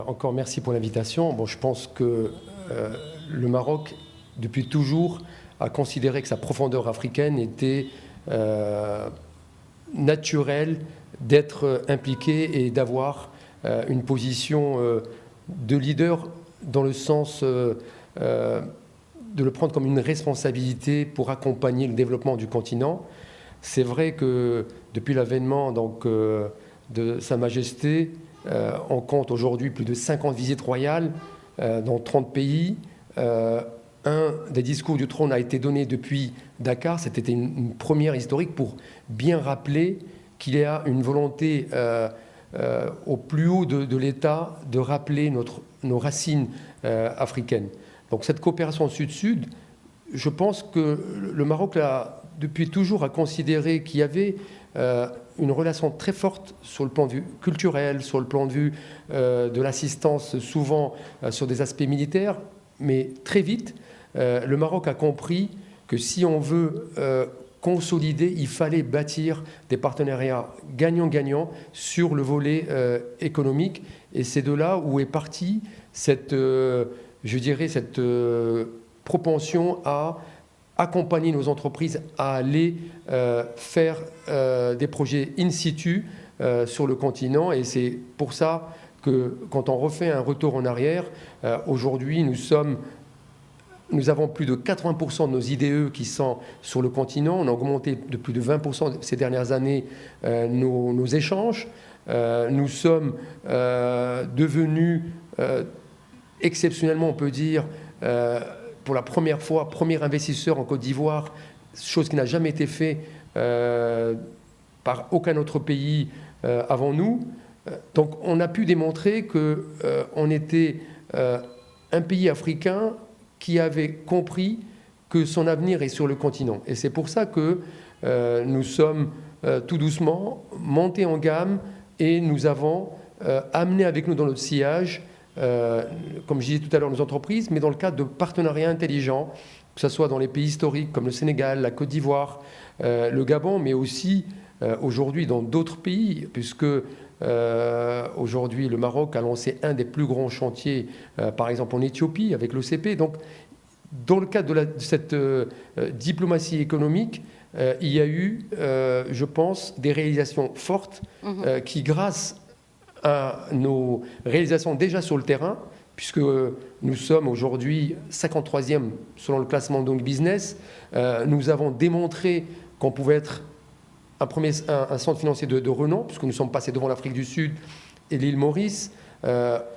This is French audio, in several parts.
Encore merci pour l'invitation. Bon, je pense que le Maroc, depuis toujours, a considéré que sa profondeur africaine était naturelle d'être impliqué et d'avoir une position de leader dans le sens de le prendre comme une responsabilité pour accompagner le développement du continent. C'est vrai que depuis l'avènement de Sa Majesté, on compte aujourd'hui plus de 50 visites royales dans 30 pays. Un des discours du trône a été donné depuis Dakar. C'était une première historique pour bien rappeler qu'il y a une volonté au plus haut de l'État de rappeler nos racines africaines. Donc cette coopération sud-sud, je pense que le Maroc, depuis toujours, a considéré qu'il y avait une relation très forte sur le plan de vue culturel, sur le plan de vue de l'assistance, souvent sur des aspects militaires, mais très vite, le Maroc a compris que si on veut consolider, il fallait bâtir des partenariats gagnant-gagnant sur le volet économique. Et c'est de là où est partie cette propension à accompagner nos entreprises à aller faire des projets in situ sur le continent. Et c'est pour ça que quand on refait un retour en arrière, aujourd'hui nous avons plus de 80% de nos IDE qui sont sur le continent. On a augmenté de plus de 20% ces dernières années nos échanges. Nous sommes devenus exceptionnellement, on peut dire, pour la première fois, premier investisseur en Côte d'Ivoire, chose qui n'a jamais été faite par aucun autre pays avant nous. Donc on a pu démontrer qu'on était un pays africain qui avait compris que son avenir est sur le continent. Et c'est pour ça que nous sommes tout doucement montés en gamme et nous avons amené avec nous dans notre sillage, comme je disais tout à l'heure, nos entreprises, mais dans le cadre de partenariats intelligents, que ce soit dans les pays historiques comme le Sénégal, la Côte d'Ivoire, le Gabon, mais aussi aujourd'hui dans d'autres pays, puisque aujourd'hui le Maroc a lancé un des plus grands chantiers, par exemple en Éthiopie, avec l'OCP. Donc, dans le cadre de cette diplomatie économique, il y a eu, je pense, des réalisations fortes qui, grâce à nos réalisations déjà sur le terrain, puisque nous sommes aujourd'hui 53e selon le classement Doing Business, nous avons démontré qu'on pouvait être un centre financier de renom, puisque nous sommes passés devant l'Afrique du Sud et l'île Maurice.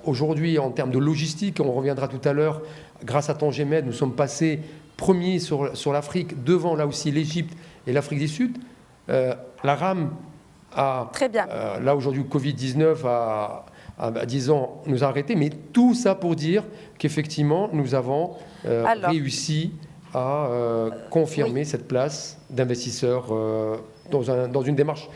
Aujourd'hui, en termes de logistique, on reviendra tout à l'heure, grâce à Tangemed, nous sommes passés premiers sur l'Afrique, devant là aussi l'Égypte et l'Afrique du Sud. La RAM Très bien. là aujourd'hui, le Covid-19 disons, nous a arrêtés, mais tout ça pour dire qu'effectivement, nous avons réussi à confirmer cette place d'investisseur dans une démarche